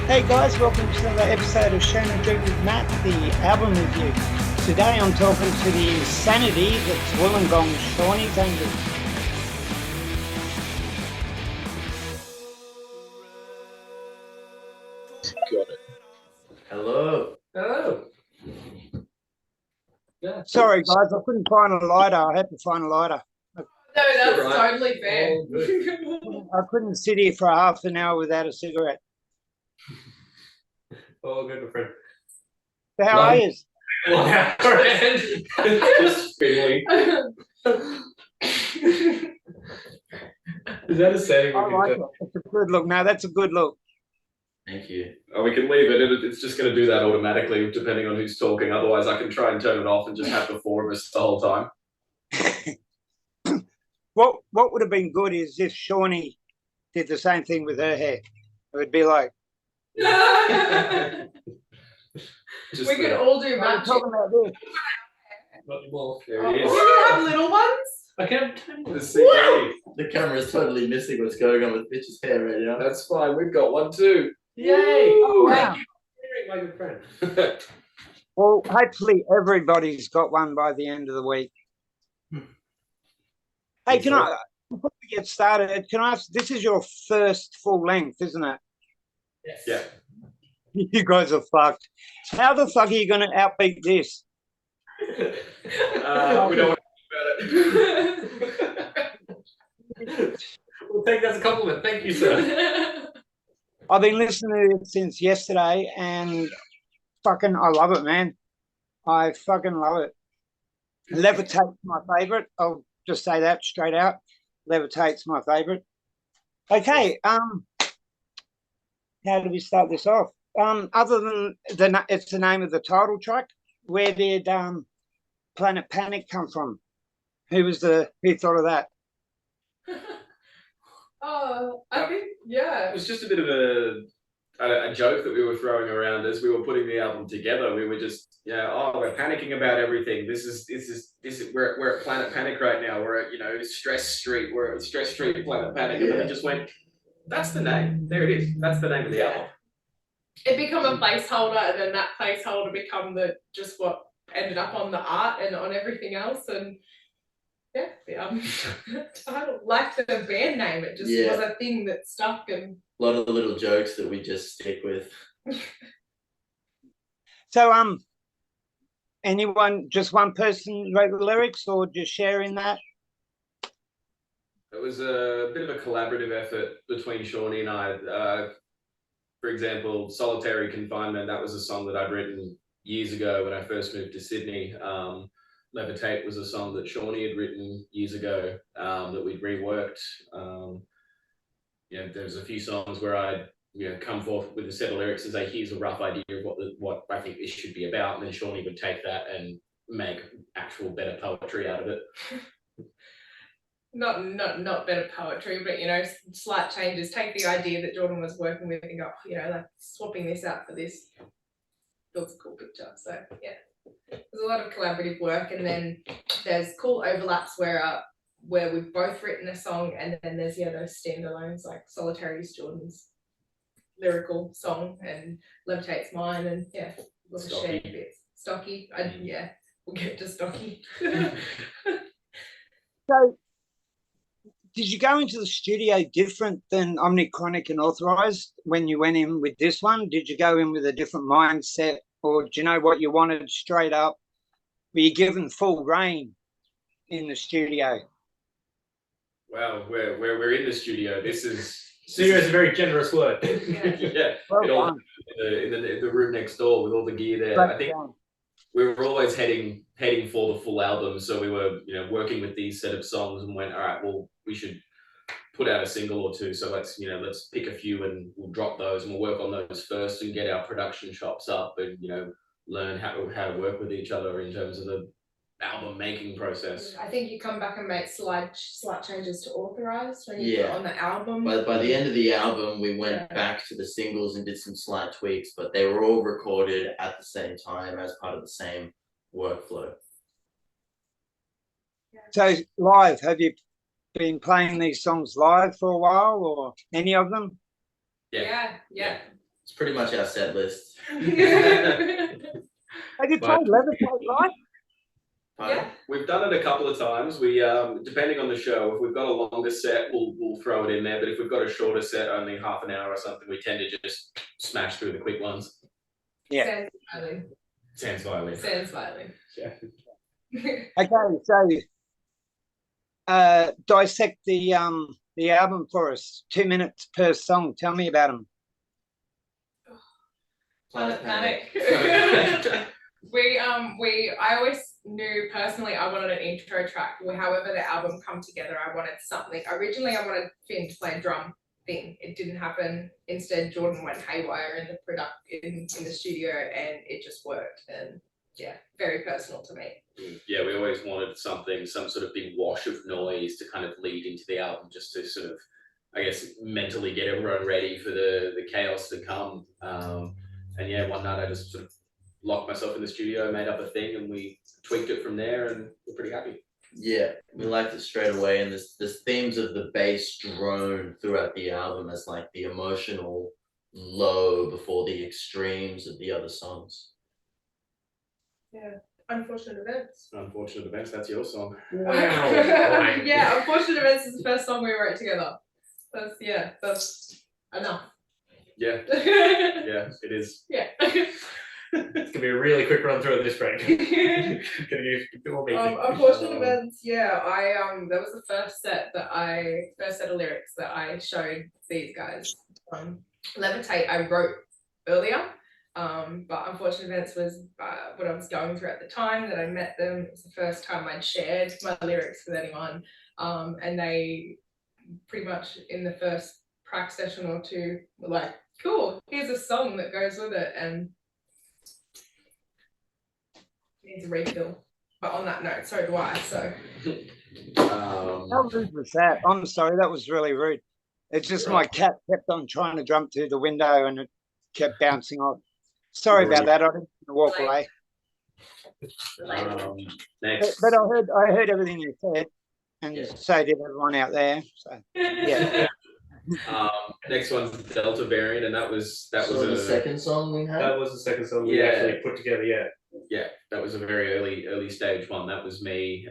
Hey guys, welcome to another episode of Shawnee Drink with Matt, the album review. Today I'm talking to the insanity that's Wollongong, Shawnee's Angel. Got it. Hello. Hello. Yeah. Sorry guys, I couldn't find a lighter. I had to find a lighter. No, that's Right. totally fair. All good. I couldn't sit here for half an hour without a cigarette. All good, my friend. So how are you? Just feeling. Is that a saying? I like it. It's a good look. No, that's a good look. Thank you. Oh, we can leave it. It's just going to do that automatically, depending on who's talking. Otherwise, I can try and turn it off and just have the four of us the whole time. What would have been good is if Shawnee did the same thing with her hair. It would be like, Just We could all do I'm magic. talking about this. not anymore. There Oh, he is. do you have little ones? I can't turn the CD. The camera's totally missing what's going on with Mitch's hair right now. That's fine. We've got one too. Yay! Oh, wow. Thank you for sharing, my good friend. Well, hopefully everybody's got one by the end of the week. Hey, can I, before we get started, can I ask, this is your first full length, isn't it? Yes. Yeah. You guys are fucked. How the fuck are you going to outbeat this? We don't want to talk about it. We'll take that as a compliment. Thank you, sir. I've been listening to it since yesterday and fucking, I love it, man. I fucking love it. Levitate's my favourite. I'll just say that straight out. Levitate's my favourite. Okay, how do we start this off? Other than it's the name of the title track, where did Planet Panic come from? Who thought of that? Oh, I think, It yeah. was just a bit of a joke that we were throwing around as we were putting the album together. We were just, we're panicking about everything. This is we're at Planet Panic right now. We're at Stress Street. We're at Stress Street Planet Panic, and then we just went, that's the name. There it is. That's the name of the album. It become a placeholder, and then that placeholder become just what ended up on the art and on everything else. And yeah, the title, like the band name, it just was a thing that stuck. And A lot of the little jokes that we just stick with. So, anyone, just one person wrote the lyrics, or just sharing that? It was a bit of a collaborative effort between Shawnee and I. For example, Solitary Confinement, that was a song that I'd written years ago when I first moved to Sydney. Levitate was a song that Shawnee had written years ago that we'd reworked. There's a few songs where I'd come forth with a set of lyrics and say, here's a rough idea of what I think this should be about, and then Shawnee would take that and make actual better poetry out of it. not better poetry, but slight changes. Take the idea that Jordan was working with and go, like swapping this out for this. Builds a cool picture. So yeah, there's a lot of collaborative work, and then there's cool overlaps where we've both written a song, and then there's those standalones like Solitary's Jordan's lyrical song and Levitate's mine, and little shared bits. Stocky, we'll get to Stocky. So, did you go into the studio different than Omnichronic and Authorized when you went in with this one? Did you go in with a different mindset, or do you know what you wanted straight up? Were you given full reign in the studio? Well, we're in the studio. Studio is a very generous word. Yeah, Well it all done. in the room next door with all the gear there. Great I think done. we were always heading for the full album, so we were working with these set of songs and went, all right, well, we should put out a single or two, so let's pick a few and we'll drop those and we'll work on those first and get our production chops up and learn how to work with each other in terms of the album making process. I think you come back and make slight changes to Authorized when you put on the album. By the end of the album, we went back to the singles and did some slight tweaks, but they were all recorded at the same time as part of the same workflow. So, live, have you been playing these songs live for a while, or any of them? Yeah. It's pretty much our set list. Have you played Levitate live? Yeah. We've done it a couple of times. We depending on the show, if we've got a longer set, we'll throw it in there. But if we've got a shorter set, only half an hour or something, we tend to just smash through the quick ones. Yeah. Sans violin. Sans violin. Yeah. Okay, so dissect the album for us. 2 minutes per song. Tell me about them. Planet Panic. I always knew personally I wanted an intro track. However the album come together, I wanted something. Originally, I wanted Finn to play a drum thing. It didn't happen. Instead, Jordan went haywire in the in the studio, and it just worked. And yeah, very personal to me. Yeah, we always wanted something, some sort of big wash of noise to kind of lead into the album, just to sort of, I guess, mentally get everyone ready for the chaos to come. And yeah, one night I just sort of locked myself in the studio, made up a thing, and we tweaked it from there, and we're pretty happy. Yeah, we liked it straight away, and there's themes of the bass drone throughout the album as like the emotional low before the extremes of the other songs. Yeah, Unfortunate Events. Unfortunate Events, that's your song. Yeah, Unfortunate Events is the first song we wrote together. That's enough. Yeah, yeah, it is. Yeah. It's gonna be a really quick run through of this break. Unfortunate Events, yeah. That was the first set of lyrics that I showed these guys. Levitate I wrote earlier, but Unfortunate Events was what I was going through at the time that I met them. It was the first time I'd shared my lyrics with anyone, and they pretty much in the first prac session or two were like, cool, here's a song that goes with it, and needs a refill. But on that note, so do I. So How rude was that? I'm sorry, that was really rude. It's just my cat kept on trying to jump through the window and it kept bouncing off. Sorry about that. I didn't want to walk away. Next. But I heard everything you said, and so did everyone out there. So yeah. Next one's the Delta variant, and that was the second song we had. That was the second song we actually put together. Yeah, that was a very early stage one. That was me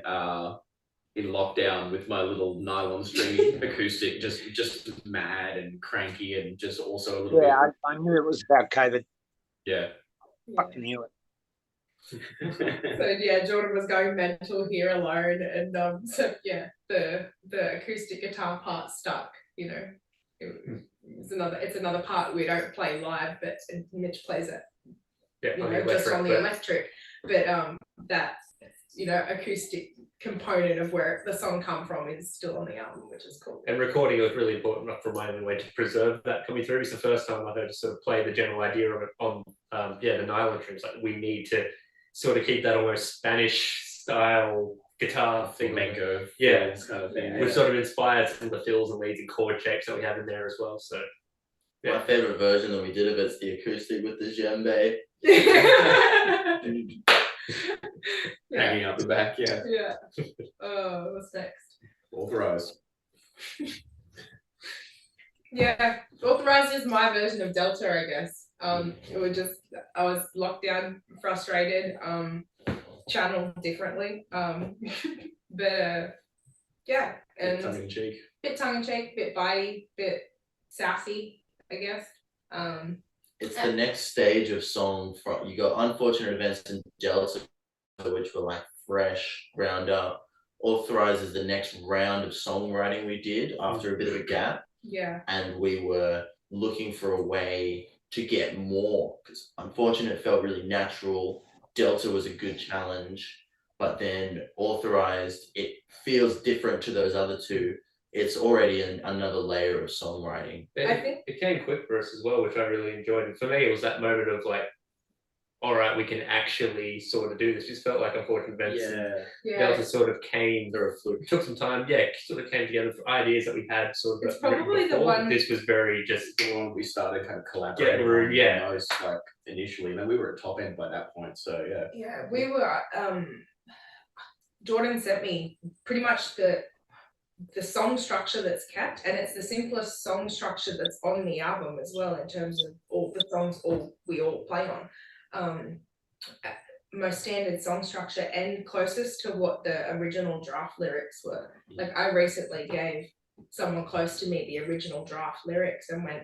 in lockdown with my little nylon string acoustic, just mad and cranky, and just also a little bit. I knew it was about COVID. Yeah. Fucking knew it. So yeah, Jordan was going mental here alone, and so yeah, the acoustic guitar part stuck. You know, it's another part we don't play live, but Mitch plays it. Yeah, you know, just on the electric, but that acoustic component of where the song come from is still on the album, which is cool. And recording was really important for my own way to preserve that coming through. It's the first time I heard sort of play the general idea of it on the nylon strings. Like we need to sort of keep that almost Spanish style guitar thing. Flamenco, kind of thing. We've sort of inspired some of the fills and leads and chord shapes that we have in there as well. So my favorite version that we did of it's the acoustic with the djembe. Hanging out the back, yeah. What's next? Authorized. Yeah, Authorized is my version of Delta, I guess. It was just I was locked down, frustrated, channeled differently. But yeah, and tongue in cheek, bit bitey, bit sassy, I guess. It's the next stage of song from you got Unfortunate Events and Delta, which were like fresh, ground up. Authorized is the next round of songwriting we did after a bit of a gap. Yeah. And we were looking for a way to get more, because Unfortunate felt really natural. Delta was a good challenge, but then Authorized, it feels different to those other two. It's already another layer of songwriting. I think it came quick for us as well, which I really enjoyed. And for me, it was that moment of like, all right, we can actually sort of do this. It just felt like Unfortunate Events. Yeah. Delta sort of came. It took some time. Sort of came together for ideas that we had. Sort of. It's probably the one. This was very just the one we started kind of collaborating. Yeah. Most like initially, and then we were at top end by that point. So yeah. Yeah, we were. Jordan sent me pretty much the song structure that's kept, and it's the simplest song structure that's on the album as well, in terms of all the songs we all play on. Most standard song structure and closest to what the original draft lyrics were. Like, I recently gave someone close to me the original draft lyrics and went,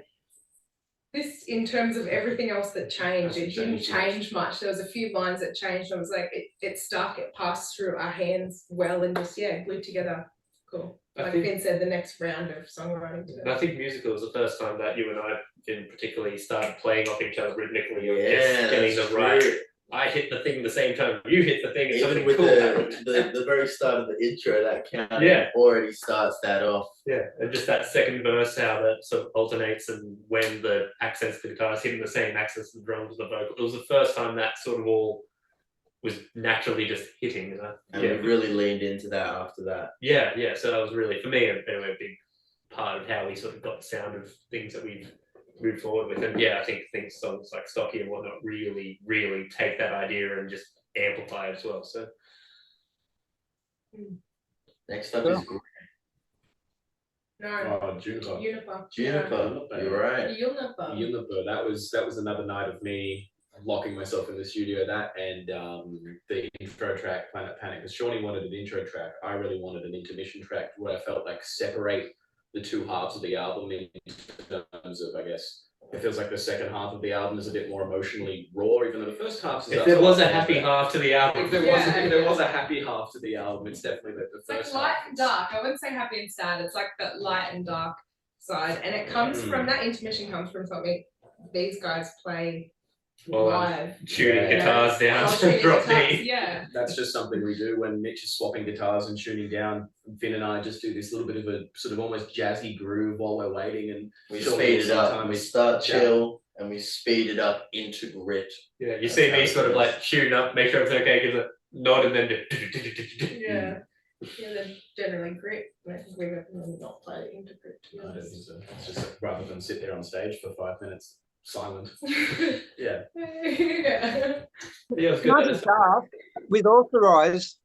this, in terms of everything else that changed, it didn't change much. There was a few lines that changed. I was like, it stuck, it passed through our hands well, and just, yeah, glued together. Cool. Like Finn said, the next round of songwriting together. I think musical was the first time that you and I, Finn, particularly started playing off each other rhythmically, or Yeah, getting that's them right. true. I hit the thing the same time you hit the thing. And Even something with cool happened. the very start of the intro, that count Yeah. already starts that off. Yeah, and just that second verse, how that sort of alternates, and when the accents of the guitar is hitting the same accents of the drums, the vocal. It was the first time that sort of all was naturally just hitting, you know. And we really leaned into that after that. Yeah, yeah. So that was really, for me, a big part of how we sort of got the sound of things that we've moved forward with. And yeah, I think songs like Stocky and whatnot really take that idea and just amplify it as well. So Next up is No, Juniper. Juniper. Juniper. You're right. Juniper. That was another night of me locking myself in the studio. That and the intro track, Planet Panic. Because Shawnee wanted an intro track. I really wanted an intermission track where I felt like separate the two halves of the album in terms of, I guess, it feels like the second half of the album is a bit more emotionally raw, even though the first half is. if there was a happy half to the album, If there was a happy half to the album, it's definitely the It's first like light half. and dark. I wouldn't say happy and sad. It's like that light and dark side, and it comes from that intermission comes from something these guys play live. shooting Yeah. guitars down, Shooting drop guitars, D. yeah. That's just something we do when Mitch is swapping guitars and tuning down. Finn and I just do this little bit of a sort of almost jazzy groove while we're waiting, and We Shawnee speed it up. sometimes We start jam. chill and we speed it up into grit. Yeah, you see me sort of like shooting up, make sure everything's okay, give a nod, and then Yeah. Yeah, they're generally grit. I think we recommend not play it into grit. I don't think so. It's just like, rather than sit there on stage for 5 minutes silent. Yeah. Yeah. yeah, it was Not good. just that, with Authorized,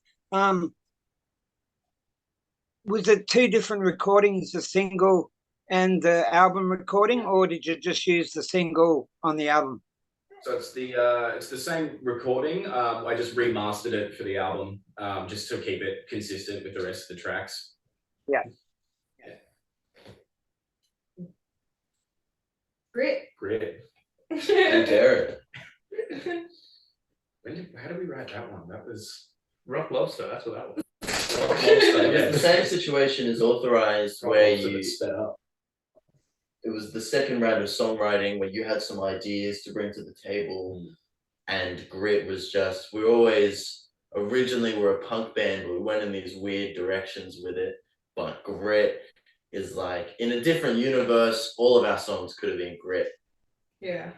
was it two different recordings, the single and the album recording, or did you just use the single on the album? So it's the same recording. I just remastered it for the album, just to keep it consistent with the rest of the tracks. Yeah. Grit. Great. And Garrett. How did we write that one? That was Rock Lobster, that's what that was. It's the same situation as Authorized, where you. sped up. It was the second round of songwriting where you had some ideas to bring to the table, and Grit was just. We always originally were a punk band, but we went in these weird directions with it. But Grit is like in a different universe. All of our songs could have been Grit, Yeah.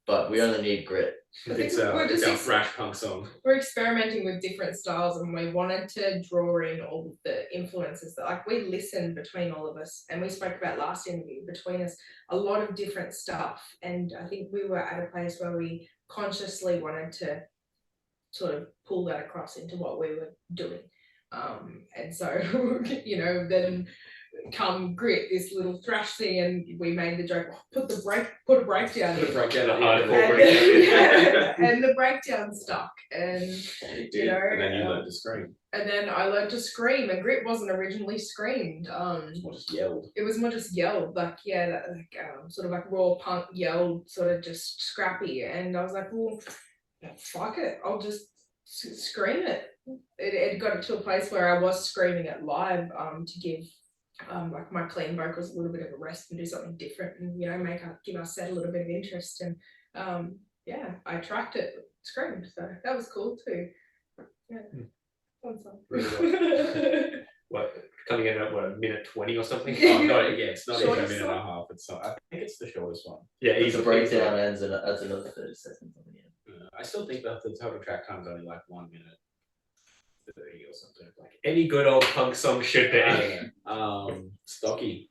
but we only need Grit. I think It's we're our just thrash punk song. we're experimenting with different styles, and we wanted to draw in all of the influences that, like, we listened between all of us, and we spoke about last interview, between us a lot of different stuff, and I think we were at a place where we consciously wanted to sort of pull that across into what we were doing, and so then come Grit, this little thrash thing, and we made the joke, put a breakdown in. And the breakdown stuck, and And you know, then you learned to scream. and then I learned to scream, and Grit wasn't originally screamed. Or just yelled. It was more just yelled, like, yeah, that, like sort of like raw punk yelled, sort of just scrappy, and I was like, well, fuck it, I'll just scream it. It got to a place where I was screaming it live, to give like my clean vocals a little bit of a rest and do something different, and give our set a little bit of interest, and yeah, I tracked it, screamed, so that was cool too. Yeah. Fun song. What, coming in at a minute 20 or something? Oh, no, yeah, it's not even a Shortest minute and a song? half. I think it's the shortest one. Yeah, The easily. breakdown ends and adds another 30 seconds on the end. I still think that the total track time's only like 1 minute 30 or something. Like Any good old punk song should be. I don't know. Stocky.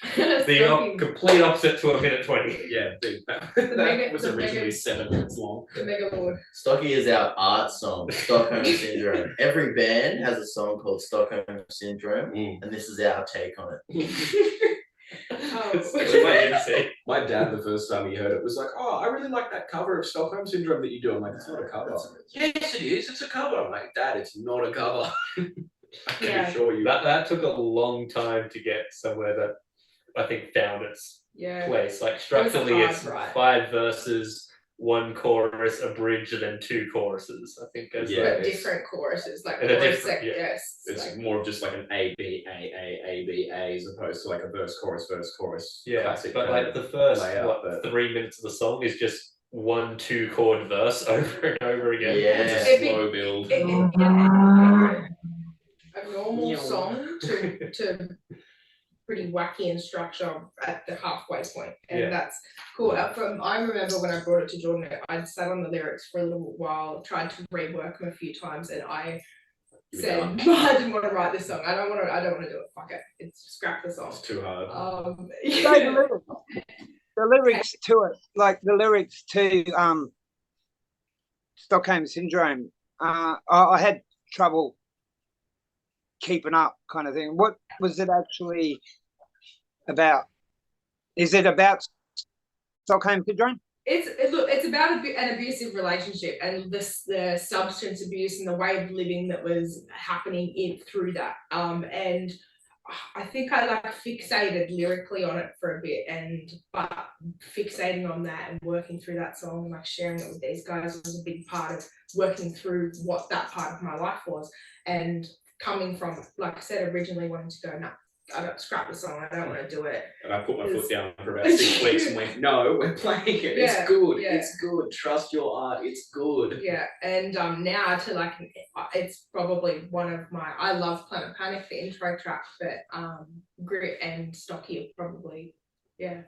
The complete opposite to a minute 20. Yeah, that mega- was the originally mega- 7 minutes long. The Mega Lord. Stocky is our art song, Stockholm Syndrome. Every band has a song called Stockholm Syndrome, and this is our take on it. Oh. My dad, the first time he heard it, was like, "Oh, I really like that cover of Stockholm Syndrome that you do." I'm like, "It's not a cover." Yes, it is. It's a cover. I'm like, "Dad, it's not a cover." I can Yeah. assure you. That took a long time to get somewhere that I think found its Yeah. place. Like was a structurally, hard it's write. 5 verses, 1 chorus, a bridge, and then 2 choruses. I think as Yeah. But the- different choruses, like And a chorus different- yeah. yes. It's Like, more of just like an A B A B A as opposed to like a verse chorus. Yeah, classic but kind like of the first layout, but 3 minutes of the song is just 1 2 chord verse over and over again. Yeah. it's It'd a be- slow build. a normal song to pretty wacky in structure at the halfway point, and Yeah. that's cool. I remember when I brought it to Jordan, I'd sat on the lyrics for a little while, tried to rework them a few times, and I You were said, done. I didn't want to write this song. I don't want to do it. Fuck it. It's scrap the song. It's too hard. So Yeah. the lyrics to it, like the lyrics to Stockholm Syndrome, I had trouble keeping up, kind of thing. What was it actually about? Is it about Stockholm Syndrome? It's about an abusive relationship and the substance abuse and the way of living that was happening through that. And I think I like fixated lyrically on it for a bit, but fixating on that and working through that song and like sharing it with these guys was a big part of working through what that part of my life was. And coming from, like I said, originally wanting to go, no, I don't scrap the song, I don't want to do it. And I put my foot down for about 6 weeks and went, "No, we're playing it. Yeah, It's good. yeah. It's good. Trust your art. It's good." Yeah, and now to like, it's probably one of I love Planet Panic, the intro track, but Grit and Stocky are probably, yeah,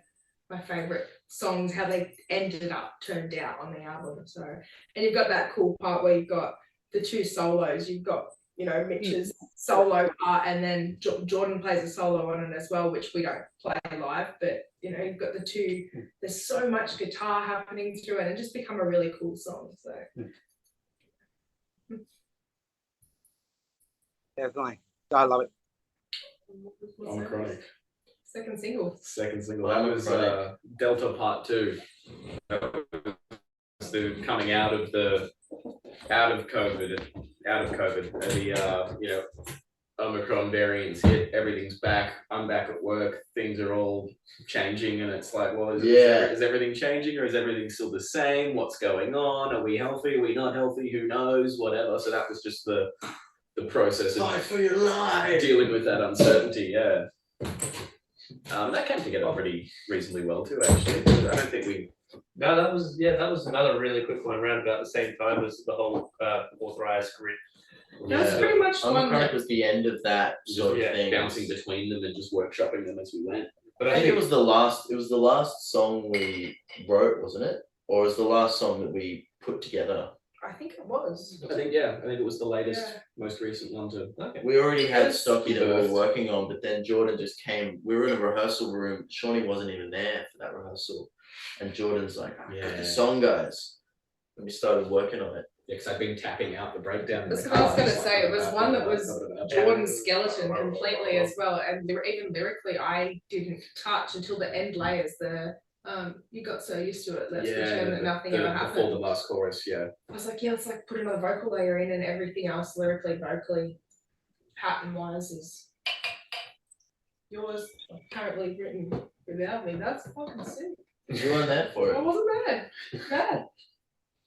my favourite songs, how they turned out on the album. So, and you've got that cool part where you've got the 2 solos, you've got, you know, Mitch's solo part, and then Jordan plays a solo on it as well, which we don't play live, but you know, you've got the 2, there's so much guitar happening through it, and just become a really cool song. So Definitely, I love it. On Chronic. Second single. Second single. Well, That was Chronic. Delta Part 2. That was the coming out of COVID, and the you know, Omicron variants hit. Everything's back. I'm back at work. Things are all changing, and it's like, well, is everything changing, or is everything still the same? What's going on? Are we healthy? Are we not healthy? Who knows? Whatever. So that was just the process of Fight for your life. dealing with that uncertainty. Yeah. That came together pretty reasonably well too, actually. I don't think we. No, that was another really quick one around about the same time as the whole authorized grid. That's pretty much one Omicron that, was the end of that sort of thing. Bouncing between them and just workshopping them as we went. But I think it was the last song we wrote, wasn't it? Or was the last song that we put together? I think it was. I think it was the latest, Yeah. most recent one to. okay. We already had Yes. Stocky that we Birthed. were working on, but then Jordan just came. We were in a rehearsal room. Shawnee wasn't even there for that rehearsal. And Jordan's like, "I've got Yeah. the song, guys." And we started working on it. Yeah, because I've been tapping out the breakdown. in That's the what I was car, gonna just say, it was like, one that was Yeah. Jordan's skeleton completely as well, and even lyrically, I didn't touch until the end layers. You got so used to it, let's pretend that nothing ever before happened. the last chorus, yeah. I was like, yeah, let's like put another vocal layer in, and everything else lyrically, vocally, pattern wise is yours. Apparently written without me. That's fucking sick. You weren't there for I it. wasn't bad.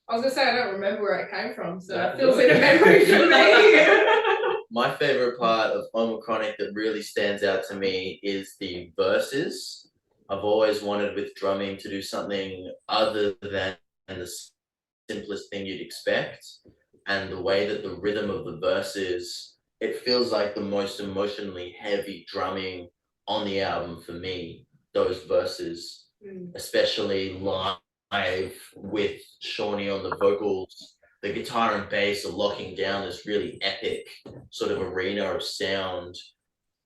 I was gonna say I don't remember where it came from, so Yeah. it feels like a memory for me. My favorite part of Omicronic that really stands out to me is the verses. I've always wanted with drumming to do something other than the simplest thing you'd expect. And the way that the rhythm of the verses, it feels like the most emotionally heavy drumming on the album for me, those verses, especially live with Shawnee on the vocals. The guitar and bass are locking down this really epic sort of arena of sound,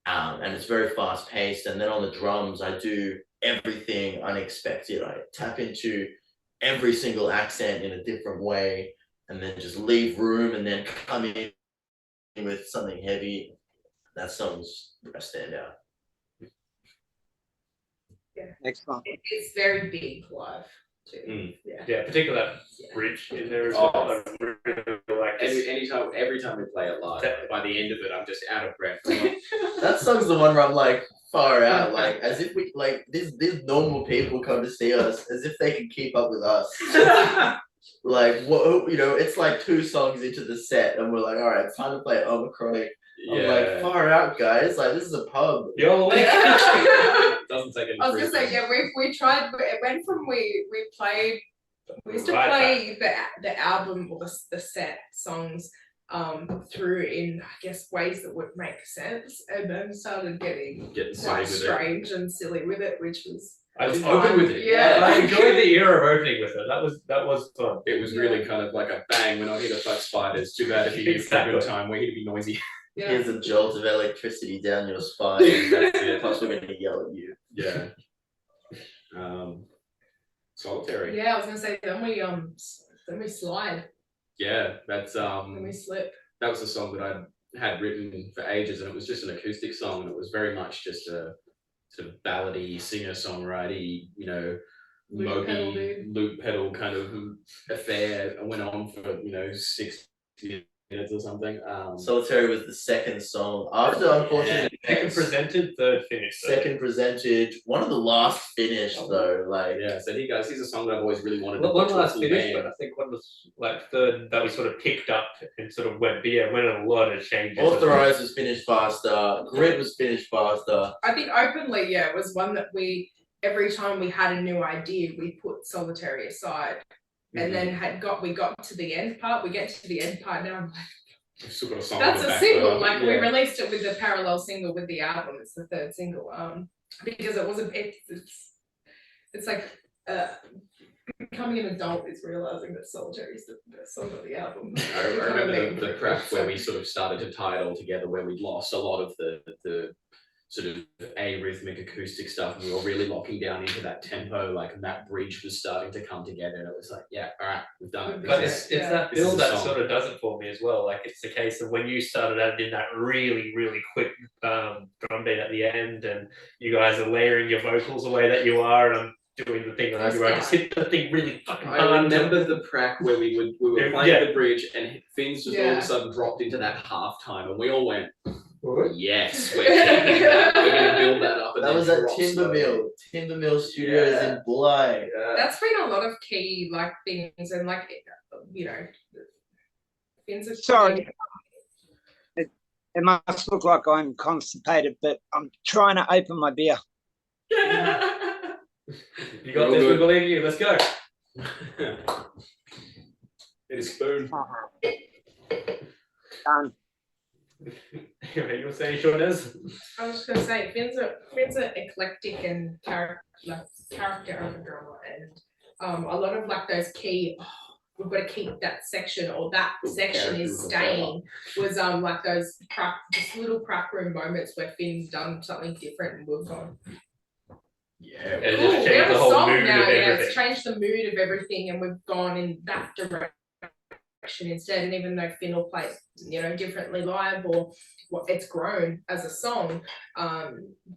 and it's very fast paced. And then on the drums, I do everything unexpected. I tap into every single accent in a different way, and then just leave room, and then come in with something heavy. That song's a standout. Excellent. It's very big live too. Yeah. Yeah, particularly that Yeah. bridge in there as Oh. well. I really like this. Every time we play it live, by the end of it, I'm just out of breath. That song's the one where I'm like far out, like as if we like these normal people come to see us as if they can keep up with us. Like what, you know, it's like 2 songs into the set and we're like, all right, it's time to play Omicron. I'm like, far out, guys. Like, this is a pub. Yo, like, Doesn't take any. I was gonna say, yeah, we tried. It went from we used to play the album or the set songs through in, I guess, ways that would make sense, and then started getting quite strange and silly with it, which was. I was open with it. Yeah. I enjoyed the era of opening with it. That was fun. It was really kind of like a bang. We're not here to fuck spiders. Too bad if you use a good time. We're here to be noisy. Yeah. Here's a jolt of electricity down your spine. That's it. Plus, we're gonna yell at you. Yeah. Solitary. Yeah, I was gonna say then we slide. Yeah, that's Then we slip. that was a song that I had written for ages, and it was just an acoustic song, and it was very much just a sort of ballady, singer-songwriter, you know, loop pedal kind of affair. It went on for 6 minutes or something. Solitary was the second song after, unfortunately. Second presented, third finished. Second presented, one of the last finished though. Like yeah, so here's a song that I've always really wanted to one put to a last full finished, band. but I think one was like third that we sort of picked up and sort of went. But yeah, went a lot of changes. Authorized was finished faster. Grid was finished faster. I think openly, yeah, it was one that we every time we had a new idea, we put Solitary aside. And then we got to the end part. We get to the end part now. I'm like, Still got a song that's on the a back single. burner. Like we released it with the parallel single with the album. It's the third single. Because it wasn't. It's like becoming an adult is realizing that Solitary is the best song of the album. I remember the crack where we sort of started to tie it all together, where we lost a lot of the sort of arrhythmic acoustic stuff, and we were really locking down into that tempo, like, and that bridge was starting to come together, and it was like, yeah, all right, we've done it. But it's that This is build a that song. sort of does it for me as well. Like it's the case of when you started adding that really, really quick drum beat at the end, and you guys are layering your vocals the way that you are, and I'm doing the thing that I do. I just hit the thing really fucking hard. I remember the crack where we were playing Yeah. the bridge, and Finn's just all of a sudden dropped into that halftime, and we all went, yes, we're keeping that. We're going to build that up. And That then was at drop slowly. Timber Mill Studios Yeah. in Bly. That's been a lot of key like things and like things are Sorry. It must look like I'm constipated, but I'm trying to open my beer. You got this. We believe in you. Let's go. It is spoon. Done. You were saying, Shawnee? I was just gonna say Finn's an eclectic and character of a drummer, and a lot of like those key. We've got to keep that section, or that section is staying. Was like those just little crack room moments where Finn's done something different, and we've gone. Yeah. It Cool, just we changed have the a whole song mood now. of Yeah, everything. it's changed the mood of everything, and we've gone in that direction instead. And even though Finn will play, differently live, or it's grown as a song,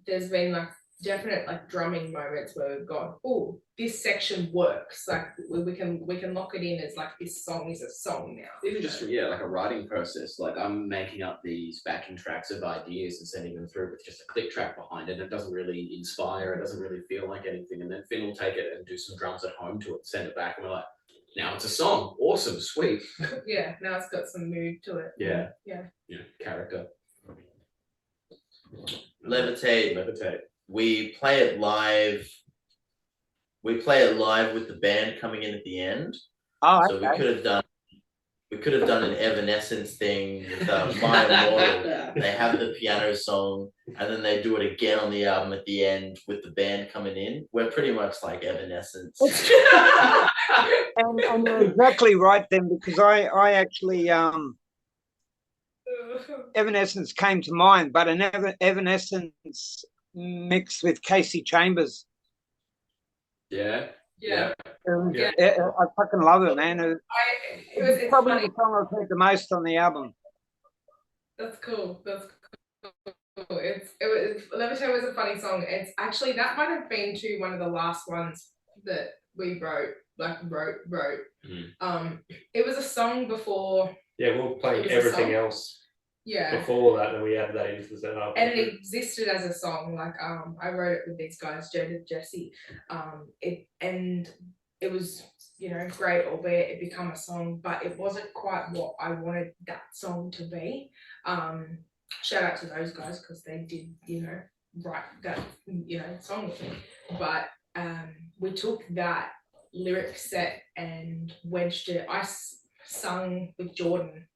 there's been like definite like drumming moments where we've gone, oh, this section works. Like we can lock it in as like this song is a song now. Even just like a writing process, like I'm making up these backing tracks of ideas and sending them through with just a click track behind it. It doesn't really inspire, it doesn't really feel like anything. And then Finn will take it and do some drums at home to it, send it back, and we're like, now it's a song. Awesome, sweet. Yeah, now it's got some mood to it. Yeah. Yeah. Character. Levitate. We play it live. We play it live with the band coming in at the end. Oh, So okay. we could have done an Evanescence thing with My Immortal. They have the piano song, and then they do it again on the album at the end with the band coming in. We're pretty much like Evanescence. And you're exactly right then, because I actually Evanescence came to mind, but an Evanescence mixed with Casey Chambers. Yeah. Yeah. Yeah. I fucking love it, man. It's probably funny. the song I've heard the most on the album. That's cool. That's cool. Levitate was a funny song. It's actually, that might have been one of the last ones that we wrote. It was a song before. Yeah, we were playing It was a everything song? else Yeah. before that, and we added that into the album. And it existed as a song. Like I wrote it with these guys, Jade and Jesse. It was, you know, great, albeit it become a song, but it wasn't quite what I wanted that song to be. Shout out to those guys because they did, you know, write that, you know, song with me. But we took that lyric set and wedged it. I sung with Jordan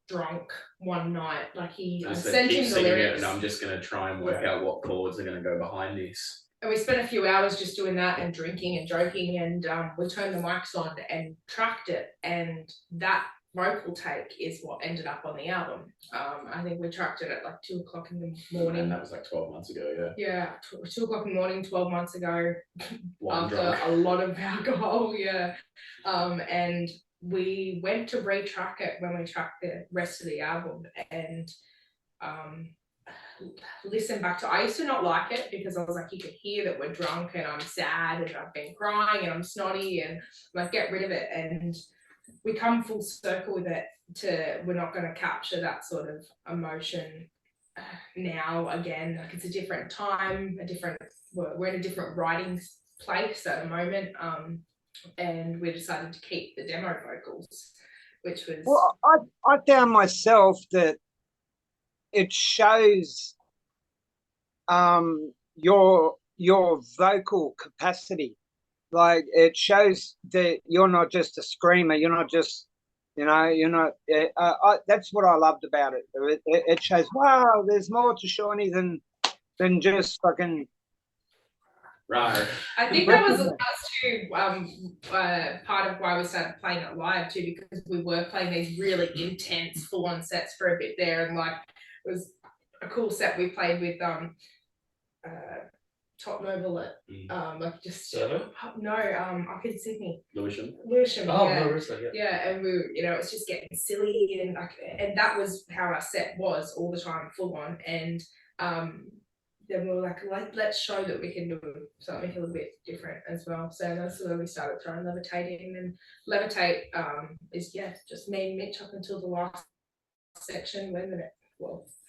drunk one night. Like I sent him the lyrics, and I'm just gonna try and work out what chords are gonna go behind this. and we spent a few hours just doing that and drinking and joking, and we turned the mics on and tracked it, and that vocal take is what ended up on the album. I think we tracked it at like 2 o'clock in the morning. And that was like 12 months ago, yeah. Yeah, 2 o'clock in the morning, 12 months ago, after Drunk. a lot of alcohol, yeah. And we went to retrack it when we tracked the rest of the album, and listen back to. I used to not like it because I was like, you can hear that we're drunk and I'm sad and I've been crying and I'm snotty and like, get rid of it. And we come full circle with it to, we're not going to capture that sort of emotion now again. Like, it's a different time, we're in a different writing place at the moment. And we decided to keep the demo vocals, which was... Well, I found myself that it shows your vocal capacity. Like, it shows that you're not just a screamer. You're not just, you know, you're not. That's what I loved about it. It shows, wow, there's more to Shawnee than just fucking. Right. I think that was too part of why we started playing it live too, because we were playing these really intense full-on sets for a bit there, and like, it was a cool set we played with Top Noble at like just no up in Sydney. Lewisham. Oh, yeah. no, really, Yeah, and we, you know, it's just getting silly, and like, and that was how our set was all the time, full on. And then we were like, let's show that we can do something a little bit different as well. So that's where we started throwing Levitate in, and Levitate is just me and Mitch up until the last section when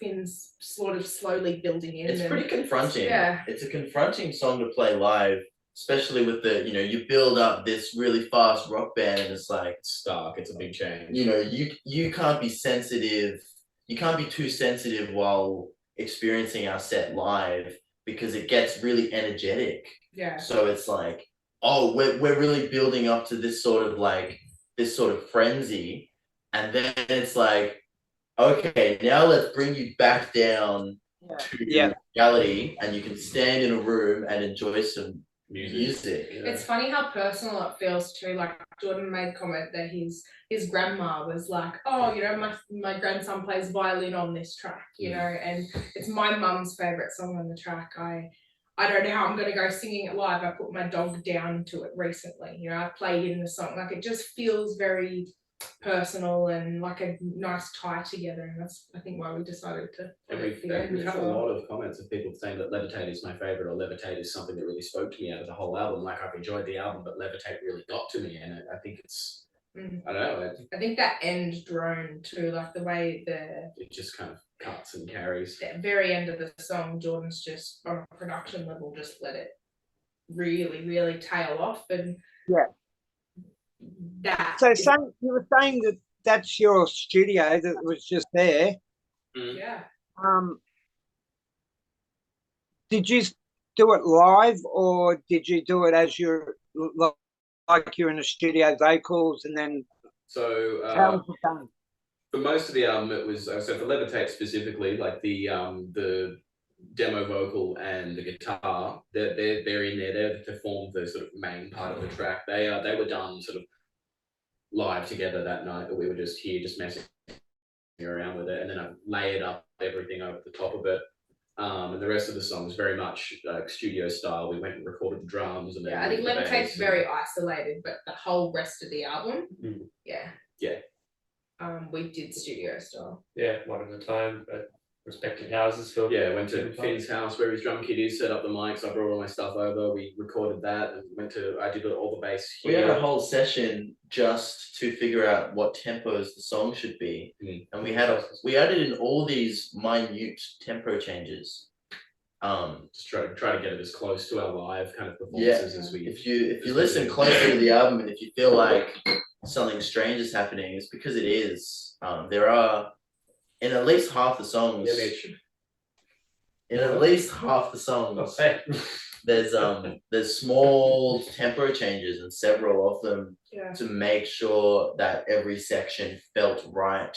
Finn's sort of slowly building in. It's pretty confronting. Yeah. It's a confronting song to play live, especially with the, you know, you build up this really fast rock band and it's like, stark, it's a big change. You know, you can't be sensitive, you can't be too sensitive while experiencing our set live because it gets really energetic. Yeah. So it's like, oh, we're really building up to this sort of frenzy, and then it's like, okay, now let's bring you back down to reality, and you can stand in a room and enjoy some music. You know? It's funny how personal it feels too. Like, Jordan made a comment that his grandma was like, oh, you know, my grandson plays violin on this track, you know, and it's my mum's favorite song on the track. I don't know how I'm going to go singing it live. I put my dog down to it recently, you know, I played in the song. Like, it just feels very personal and like a nice tie together, and that's, I think, why we decided to. We've had a lot of comments of people saying that Levitate is my favorite, or Levitate is something that really spoke to me out of the whole album. Like, I've enjoyed the album, but Levitate really got to me, and I think it's I don't know. I think that end drone too, like the way it just kind of cuts and carries. The very end of the song, Jordan's just on a production level just let it really, really tail off, and that. So you were saying that that's your studio that was just there. Yeah. Did you do it live, or did you do it as you're like you're in a studio vocals, and then? So how was it done? For most of the album, it was so for Levitate specifically, like the demo vocal and the guitar, they're in there. They form the sort of main part of the track. They were done sort of live together that night, but we were just here, just messing around with it, and then I layered up everything over the top of it. And the rest of the songs very much studio style. We went and recorded the drums, and then I think the bass Levitate's and- very isolated, but the whole rest of the album, yeah. We did studio style. Yeah, one at a time, but respective houses for went to Finn's house where his drum kit is, set up the mics. I brought all my stuff over. We recorded that, and I did all the bass We here. had a whole session just to figure out what tempos the song should be, and we added in all these minute tempo changes. Just try to get it as close to our live kind of performances as we. If you listen closely to the album, and if you feel like something strange is happening, it's because it is. There are in at least half the songs. There's small tempo changes and several of them to make sure that every section felt right.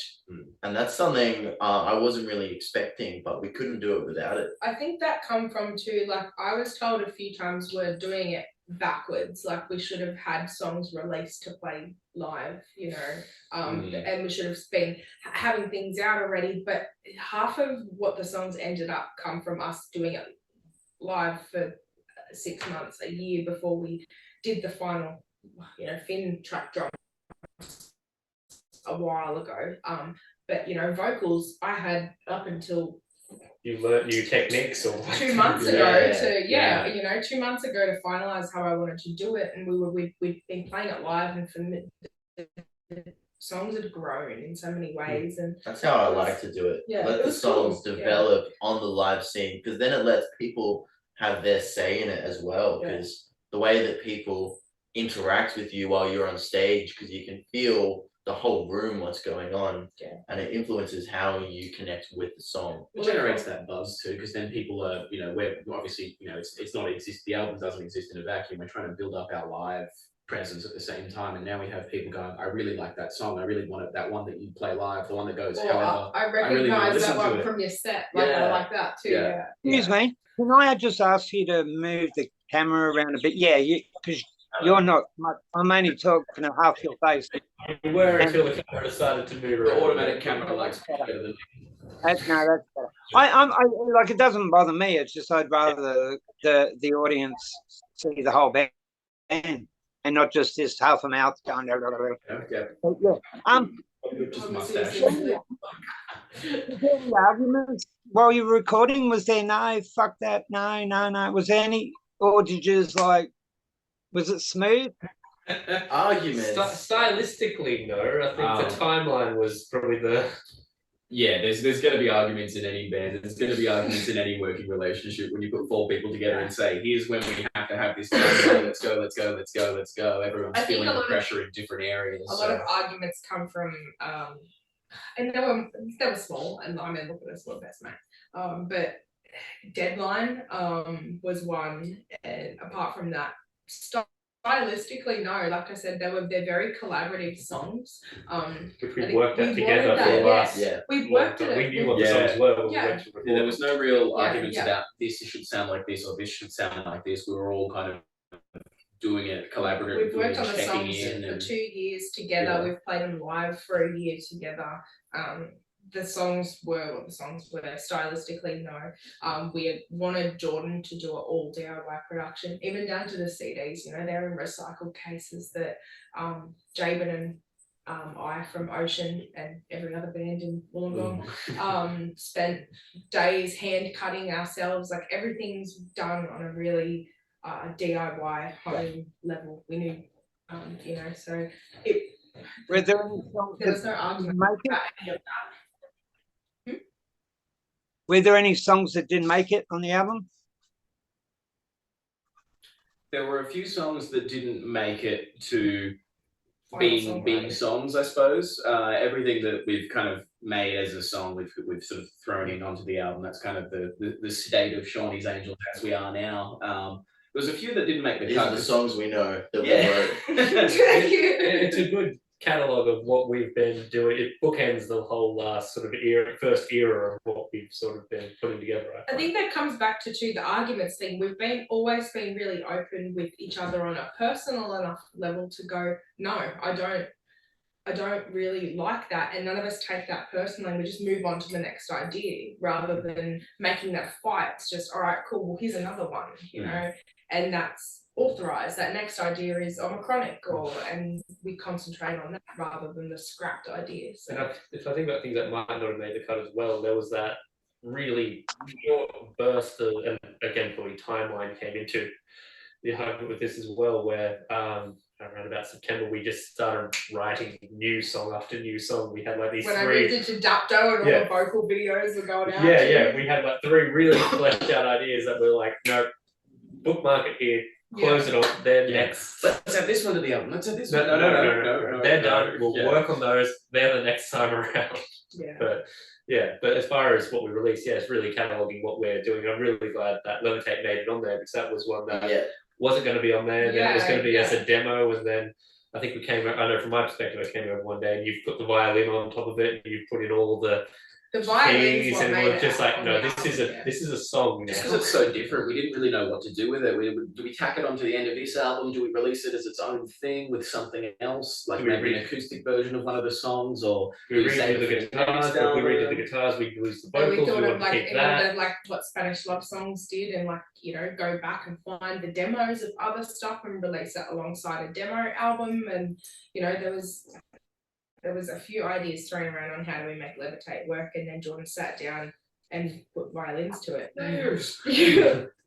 And that's something I wasn't really expecting, but we couldn't do it without it. I think that come from too, like I was told a few times we're doing it backwards, like we should have had songs released to play live, you know, and we should have been having things out already, but half of what the songs ended up come from us doing it live for 6 months, a year before we did the final, you know, Finn track drums a while ago. But you know, vocals I had up until you learnt new techniques or 2 months ago you know, 2 months ago to finalize how I wanted to do it, and we'd been playing it live, and for me, the songs had grown in so many ways, and that's how I like to do it. Let the songs develop on the live scene, because then it lets people have their say in it as well, because the way that people interact with you while you're on stage, because you can feel the whole room what's going on, and it influences how you connect with the song. It generates that buzz too, because then people are, you know, we're obviously, you know, it's not the album doesn't exist in a vacuum. We're trying to build up our live presence at the same time, and now we have people going, I really like that song, I really wanted that one that you play live, the one that goes, however, I recognize that one from your set, like I like that too. Excuse me, can I just ask you to move the camera around a bit? Because you're not, I'm only talking to half your face. Where until the camera decided to move around. The automatic camera likes better than That's better. I like, it doesn't bother me. It's just I'd rather the audience see the whole band and not just this half a mouth going. Just mustache. Arguments while you were recording, was there no fuck that, no, was there any, or did you just like, was it smooth? Arguments. Stylistically, no. I think the timeline was probably the. Yeah, there's going to be arguments in any band. There's going to be arguments in any working relationship when you put 4 people together and say, "Here's when we have to have this. Let's go, let's go, let's go, let's go." Everyone's feeling the pressure in different areas. A lot of arguments come from, and they were small. And I mean, look at us, we're best mates. But deadline was one, and apart from that, stylistically, no. Like I said, they're very collaborative songs. Which we worked out together for the last. We worked it. We knew what the songs were. There was no real arguments about this should sound like this or this should sound like this. We were all kind of doing it collaboratively. We've worked on the songs for 2 years together. We've played them live for a year together. The songs were what the songs were. Stylistically, no. We wanted Jordan to do an all DIY production, even down to the CDs. You know, they're in recycled cases that Jabin and I from Ocean and every other band in Wollongong spent days hand cutting ourselves. Like everything's done on a really DIY home level. We knew, you know, so it. Were there any songs there was no argument about any of that. Were there any songs that didn't make it on the album? There were a few songs that didn't make it to being songs, I suppose. Everything that we've kind of made as a song, we've sort of thrown in onto the album. That's kind of the state of Shawnee's Angels as we are now. There was a few that didn't make the cut. These are the songs we know that we wrote. It's a good catalogue of what we've been doing. It bookends the whole last sort of first era of what we've sort of been putting together. I think that comes back to the arguments thing. We've always been really open with each other on a personal enough level to go, no, I don't I don't really like that, and none of us take that personally. We just move on to the next idea rather than making that fight. It's just, all right, cool, well, here's another one, you know, and that's authorized. That next idea is chronic, and we concentrate on that rather than the scrapped idea. So. And if I think about things that might not have made the cut as well, there was that really short burst of, and again, probably timeline came into the argument with this as well, where around about September, we just started writing new song after new song. We had like these when three. I moved into Dapto and all the vocal videos were going out. Yeah. We had like three really fleshed out ideas that were like, no, bookmark it here, close it off. They're next. Let's have this one to the album. Let's have this one. No. They're done. We'll work on those. They're the next time around. Yeah. But as far as what we released, it's really cataloguing what we're doing. I'm really glad that Levitate made it on there, because that was one that wasn't going to be on there. Then it was going to be as a demo, and then I think we came. I know from my perspective, I came over one day and you've put the violin on top of it, and you've put in all the violins, and we're just like, no, this is a song. Just because it's so different, we didn't really know what to do with it. Do we tack it onto the end of this album? Do we release it as its own thing with something else, like maybe an acoustic version of one of the songs, or we redo the guitars? If we redid the guitars, we lose the vocals. We thought we of like keep that. Like what Spanish love songs did, and like, you know, go back and find the demos of other stuff and release that alongside a demo album. And you know, there was a few ideas thrown around on how do we make Levitate work, and then Jordan sat down and put violins to it. Layers.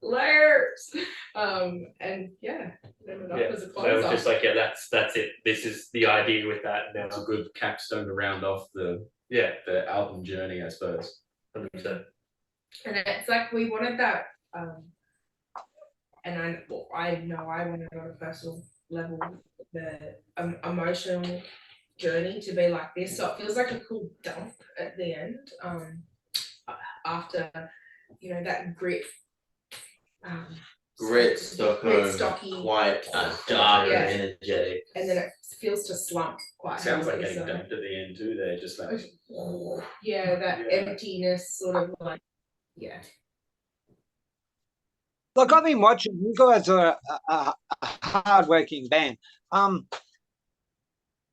Layers. And then it was a close. So it was just like, that's it. This is the idea with that. Now it's a good capstone to round off the album journey, I suppose. 100%. And it's like we wanted that, and I know I wanted on a personal level the emotional journey to be like this, so it feels like a cool dump at the end, after, you know, that grit, stocky, quite dark and energetic, and then it feels to slump quite. Sounds like getting dumped at the end too. There, just like that emptiness, sort of like Look, I've been watching. You guys are a hard-working band.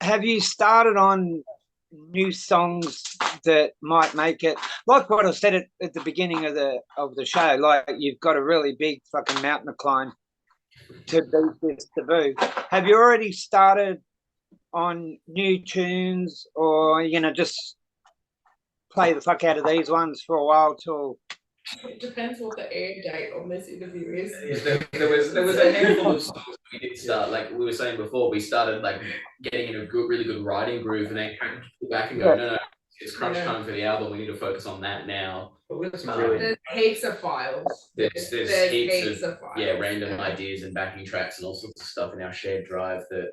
Have you started on new songs that might make it, like what I said at the beginning of the show, like you've got a really big fucking mountain to climb to beat this taboo? Have you already started on new tunes, or are you gonna just play the fuck out of these ones for a while till? It depends what the air date on this interview is. There was a handful of songs we did start, like we were saying before, we started like getting in a really good writing groove, and then pull back and go, no, it's crunch time for the album. We need to focus on that now. There's heaps of files. There's heaps of files. Random ideas and backing tracks and all sorts of stuff in our shared drive that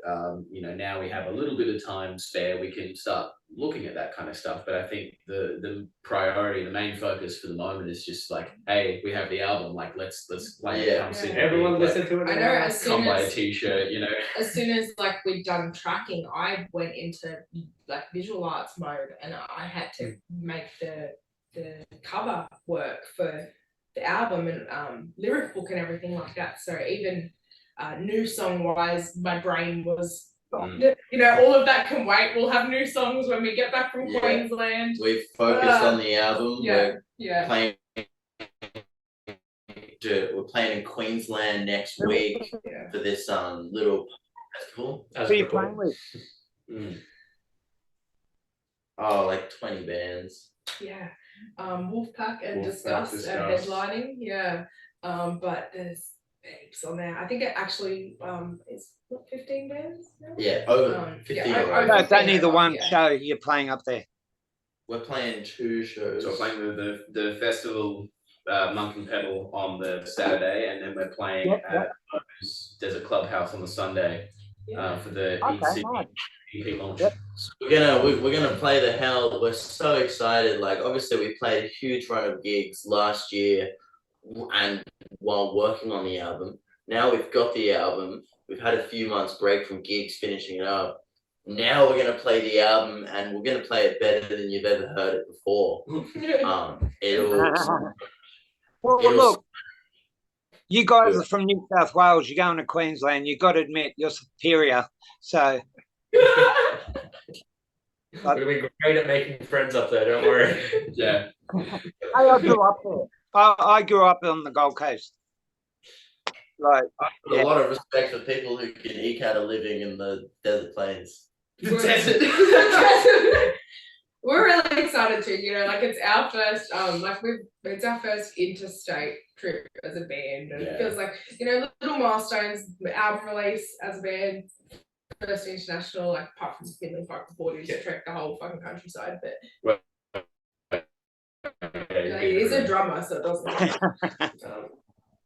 now we have a little bit of time spare. We can start looking at that kind of stuff. But I think the priority, the main focus for the moment is just like, hey, we have the album. Like let's play it. Come see everyone listen to it. I know. As soon come buy a t-shirt. As soon as like we'd done tracking, I went into like visual arts mode, and I had to make the cover work for the album and lyric book and everything like that. So even new song wise, my brain was all of that can wait. We'll have new songs when we get back from Queensland. We've focused on the album. We're playing in Queensland next week for this little festival. Who are you playing with? Oh, like 20 bands. Wolfpack and Disgust are headlining. But there's heaps on there. I think it actually is 15 bands now? Yeah, over 15. No, it's only the one show you're playing up there. We're playing 2 shows. So we're playing the festival Monk and Pedal on the Saturday, and then we're playing at there's a clubhouse on the Sunday for the EP launch. Yep. We're gonna play the hell. We're so excited. Like obviously we played a huge run of gigs last year, and while working on the album. Now we've got the album. We've had a few months break from gigs, finishing it up. Now we're gonna play the album, and we're gonna play it better than you've ever heard it before. Look, you guys are from New South Wales. You're going to Queensland. You've got to admit you're superior. So We're gonna be great at making friends up there. Don't worry. Yeah. I grew up there. I grew up on the Gold Coast. Like, Got a lot of respect for people who can eke out a living in the desert plains. Desert. We're really excited too, like it's our first it's our first interstate trip as a band, and it feels like, little milestones, album release as a band, first international, like apart from Finland Park before you trek the whole fucking countryside, but he's a drummer, so it doesn't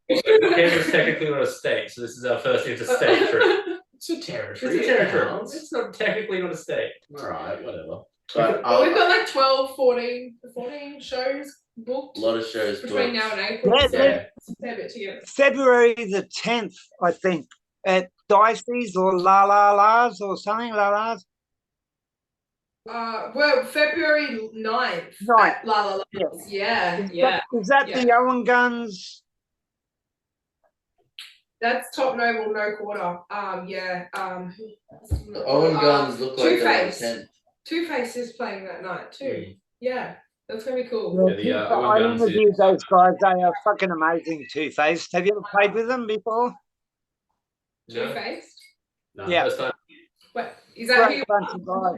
Canada's technically not a state, so this is our first interstate trip. It's a territory. It's a territory. It's not technically not a state. Alright, whatever. But we've got like 12, 14 shows booked a lot of shows between booked. now and April. Yeah, So it's a fair bit together. February the 10th, I think, at Dicey's or La La La's or something, La La's. Well, February 9th. Right. At La La La. Yeah. Is that the Owen Guns? That's Top Noble, No Quarter. Owen Guns look like they're Two-Face. intent. Two-Face is playing that night too. Yeah, that's gonna be cool. Yeah, I interviewed those guys. They are fucking amazing. Two-Faced. Have you ever played with them before? Two-Faced? No, Yeah. first time. Wait, is that who Great bunch of guys.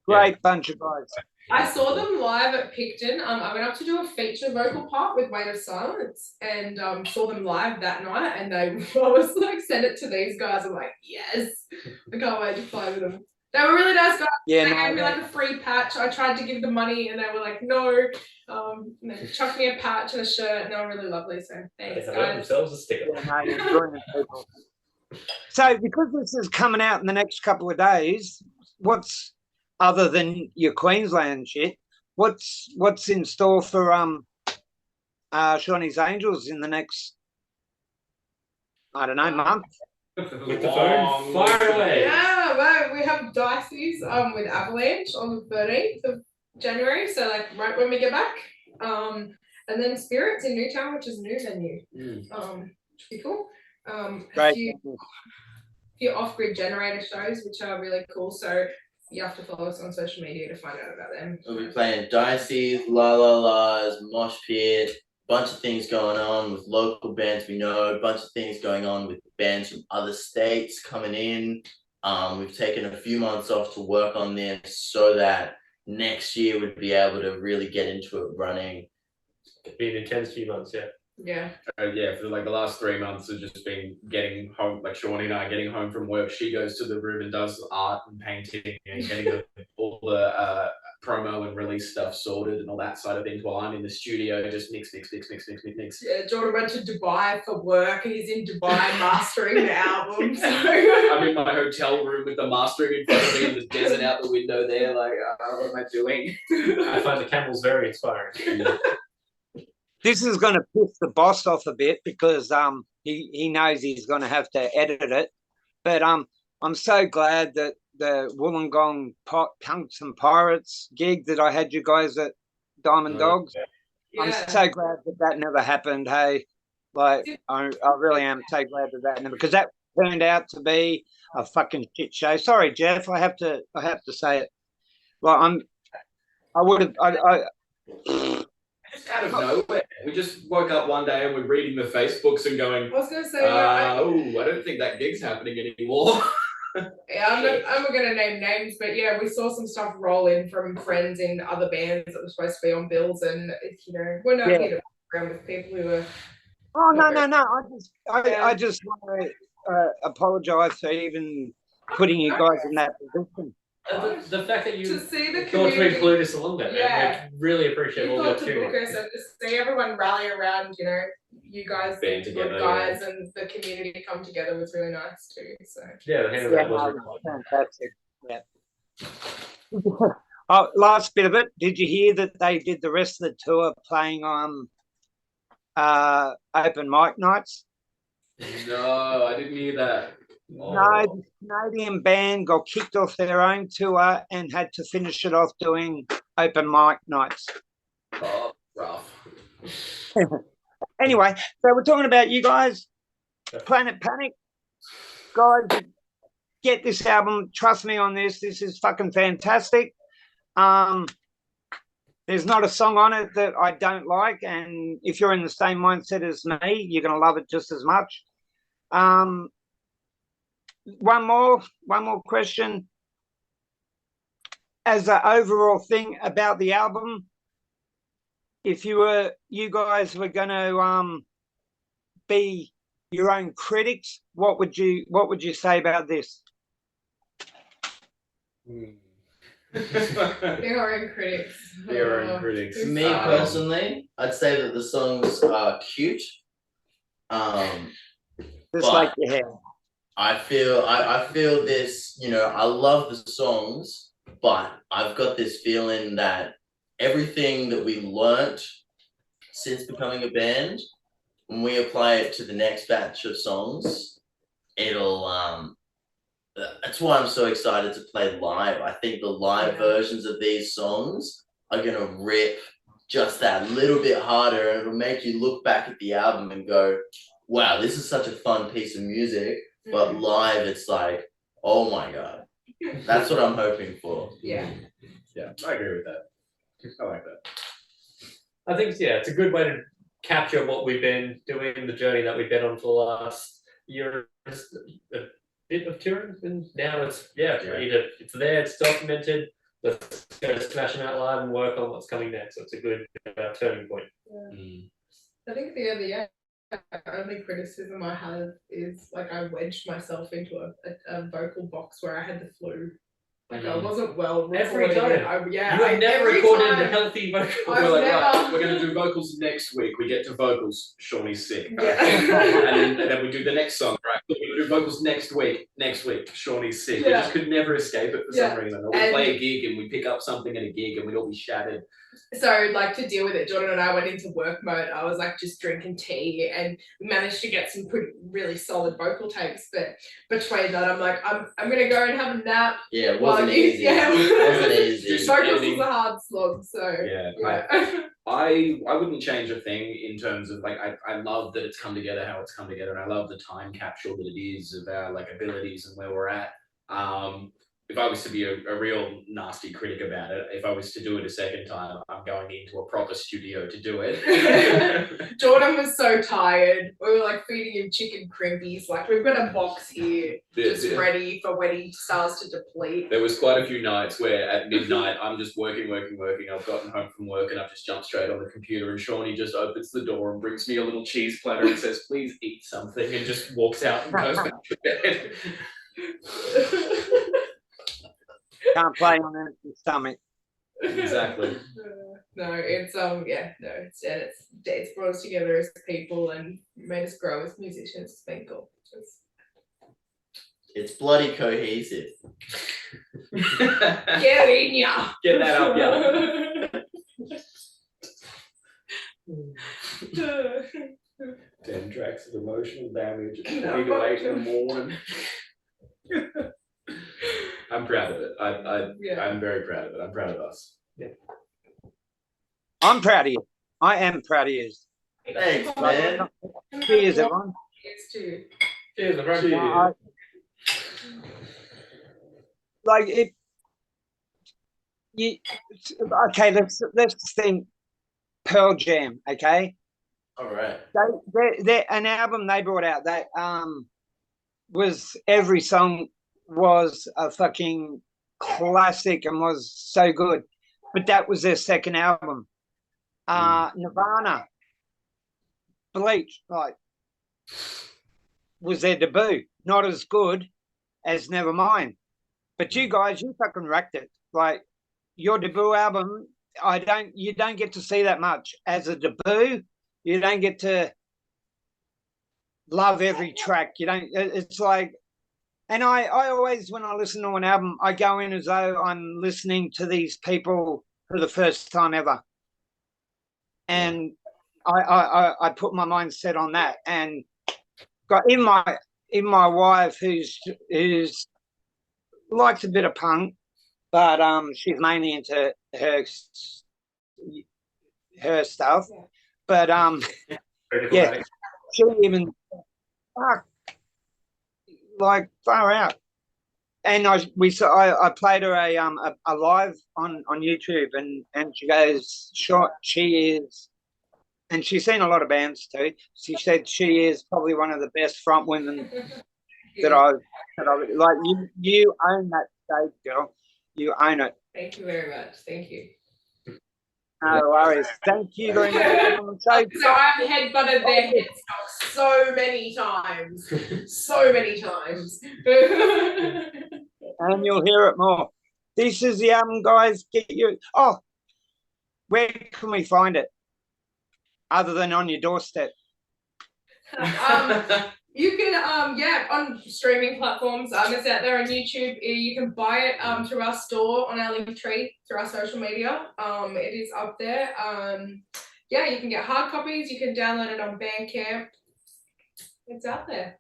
Great bunch of guys. I saw them live at Picton. I went up to do a feature vocal part with Weight of Silence, and saw them live that night. And I was like, send it to these guys. I'm like, yes, I can't wait to play with them. They were really nice guys. Yeah, They no, gave me like a free patch. I tried to give them money, and they were like, no. And they chucked me a patch and a shirt, and they were really lovely. So thanks, They have guys. themselves a sticker. yeah, no, you're brilliant people. So, because this is coming out in the next couple of days, what's other than your Queensland shit? What's in store for Shawnee's Angels in the next, I don't know, month? With the phone, fire away. Yeah, well, we have Dicey's with Avalanche on the 13th of January, so like right when we get back. And then Spirits in Newtown, which is a new venue. Should be cool. Great. A few off-grid generator shows, which are really cool. So you have to follow us on social media to find out about them. We'll be playing Dicey's, La La La's, Mosh Pit, bunch of things going on with local bands we know, a bunch of things going on with bands from other states coming in. We've taken a few months off to work on this so that next year we'd be able to really get into it running. It's been an intense few months, yeah. Yeah. For like the last 3 months have just been getting home, like Shawnee and I getting home from work. She goes to the room and does art and painting and getting all the promo and release stuff sorted and all that side of things while I'm in the studio just mix. Yeah, Jordan went to Dubai for work and he's in Dubai mastering the album. So I'm in my hotel room with the mastering in front of me and the desert out the window there, like, what am I doing? I find the camels very inspiring. This is going to piss the boss off a bit because he knows he's going to have to edit it. But I'm so glad that the Wollongong Punks and Pirates gig that I had you guys at Diamond Dogs. yeah. I'm so glad that never happened. Hey, like I really am so glad that never, because that turned out to be a fucking shit show. Sorry, Jeff, I have to say it. Like Just out of nowhere. We just woke up one day and we're reading the Facebooks and going, I was gonna say I don't think that gig's happening anymore. yeah, I'm not gonna name names, but yeah, we saw some stuff roll in from friends in other bands that were supposed to be on bills, and it's, we're not here to fuck around with people who are. Oh no! I just want to apologise for even putting you guys in that position. The fact that you To see the thought to community. include us along that, Yeah. we really appreciate You all the thought to book opportunity. us and just see everyone rally around, you guys, Band the together, good guys, and the community come together was really nice too. So Yeah, the hand of Yeah, that was no, fantastic. Yeah. Oh, last bit of it. Did you hear that they did the rest of the tour playing on open mic nights? No, I didn't hear that. No, the Canadian band got kicked off their own tour and had to finish it off doing open mic nights. Oh, rough. Anyway, so we're talking about you guys, Planet Panic. Guys, get this album. Trust me on this. This is fucking fantastic. There's not a song on it that I don't like, and if you're in the same mindset as me, you're gonna love it just as much. One more question. As an overall thing about the album, if you guys were gonna be your own critics, what would you say about this? Be our own critics. Be our own critics. who's- Me personally, I'd say that the songs are cute. Just But- like your hair. I feel this, I love the songs, but I've got this feeling that everything that we learnt since becoming a band, when we apply it to the next batch of songs, it'll that's why I'm so excited to play live. I think the live versions of these songs are gonna rip just that little bit harder, and it'll make you look back at the album and go, wow, this is such a fun piece of music. But live, it's like, oh my god. That's what I'm hoping for. Yeah. Yeah, I agree with that. I like that. I think, yeah, it's a good way to capture what we've been doing, the journey that we've been on for the last year. Just a bit of touring, and now it's, either it's there, it's documented. Let's go smash them out live and work on what's coming next. So it's a good turning point. I think the only criticism I have is like I wedged myself into a vocal box where I had the flu. Like I wasn't well Every recording time. it. You have never every recorded time. a healthy vocal. I've We're like, right, never- we're gonna do vocals next week. We get to vocals, Shawnee's sick. Yeah. and then we do the next song, right? We're gonna do vocals next week, Shawnee's sick. We Yeah. just could never escape it for Yeah. some reason. Or we And- play a gig and we pick up something at a gig and we'd all be shattered. So like to deal with it, Jordan and I went into work mode. I was like just drinking tea and we managed to get some really solid vocal takes. But between that, I'm like, I'm gonna go and have a nap. Yeah, it while wasn't you- easy. Yeah. It wasn't easy. Just- Vocals editing. is a hard slog. So Yeah. yeah. I wouldn't change a thing in terms of like I love that it's come together how it's come together, and I love the time capsule that it is of our like abilities and where we're at. If I was to be a real nasty critic about it, if I was to do it a second time, I'm going into a proper studio to do it. Jordan was so tired. We were like feeding him chicken crimpies. Like we've got a box here just ready for when he starts to deplete. There was quite a few nights where at midnight I'm just working. I've gotten home from work and I've just jumped straight on the computer, and Shawnee just opens the door and brings me a little cheese platter and says, "Please eat something," and just walks out and goes back to bed. Can't play on an empty stomach. Exactly. No, it's it's brought us together as people and made us grow as musicians. It's been cool. It's bloody cohesive. Get in ya! Get that up, yeah. 10 tracks of emotional damage at 20 to 8 in the morning. I'm proud of it. I'm very proud of it. I'm proud of us. Yeah. I'm proud of you. I am proud of you. Thanks, man. Cheers, everyone. Cheers too. Cheers, my friend. Cheers. Like it. Okay, let's think. Pearl Jam. Okay, All right. they an album they brought out that was every song was a fucking classic and was so good, but that was their second album. Nirvana, Bleach, like was their debut. Not as good as Nevermind, but you guys, you fucking wrecked it. Like your debut album, you don't get to see that much as a debut. You don't get to love every track. You don't. It's like. And I always, when I listen to an album, I go in as though I'm listening to these people for the first time ever. And I put my mindset on that. And got in my wife who's likes a bit of punk, but she's mainly into her stuff. But yeah, she even like far out. and I played her a live on YouTube, and she goes, "Short, she is." And she's seen a lot of bands too. She said she is probably one of the best front women that I like. You own that stage, girl. You own it. Thank you very much. Thank you. No worries. Thank you very much for coming on the show. So I've headbutted their headstocks so many times. So many times. And you'll hear it more. This is the album, guys. Get you. Oh, where can we find it? Other than on your doorstep. You can on streaming platforms. It's out there on YouTube. You can buy it through our store on our link tree through our social media. It is up there. You can get hard copies. You can download it on Bandcamp. It's out there.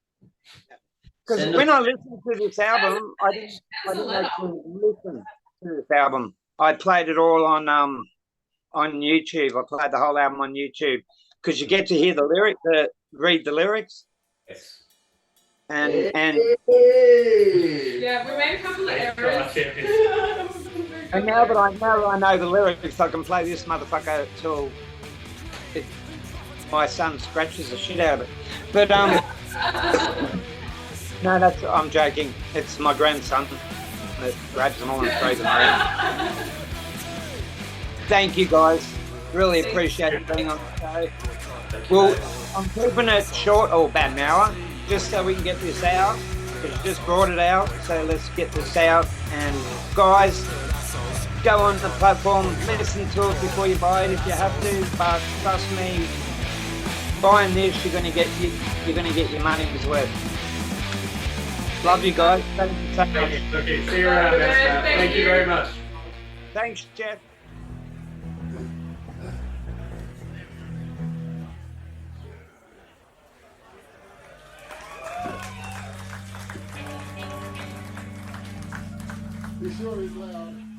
Because when I listened to this album, I didn't actually listen to this album. I played it all on YouTube. I played the whole album on YouTube because you get to hear the lyric, read the lyrics. Yes. And yeah, we made a couple of errors. And now that I know the lyrics, I can play this motherfucker till my son scratches the shit out of it. But no, I'm joking. It's my grandson that grabs them all and throws them around. Thank you guys. Really appreciate it being on the show. Well, I'm keeping it short, or about an hour, just so we can get this out. It's just brought it out, so let's get this out. And guys, go on the platform, listen to it before you buy it if you have to. But trust me, buying this, you're gonna get your money's worth. Love you guys. Thank you so much. Okay, see you around, man. Thank you very much. Thanks, Jeff. Be sure he's loud.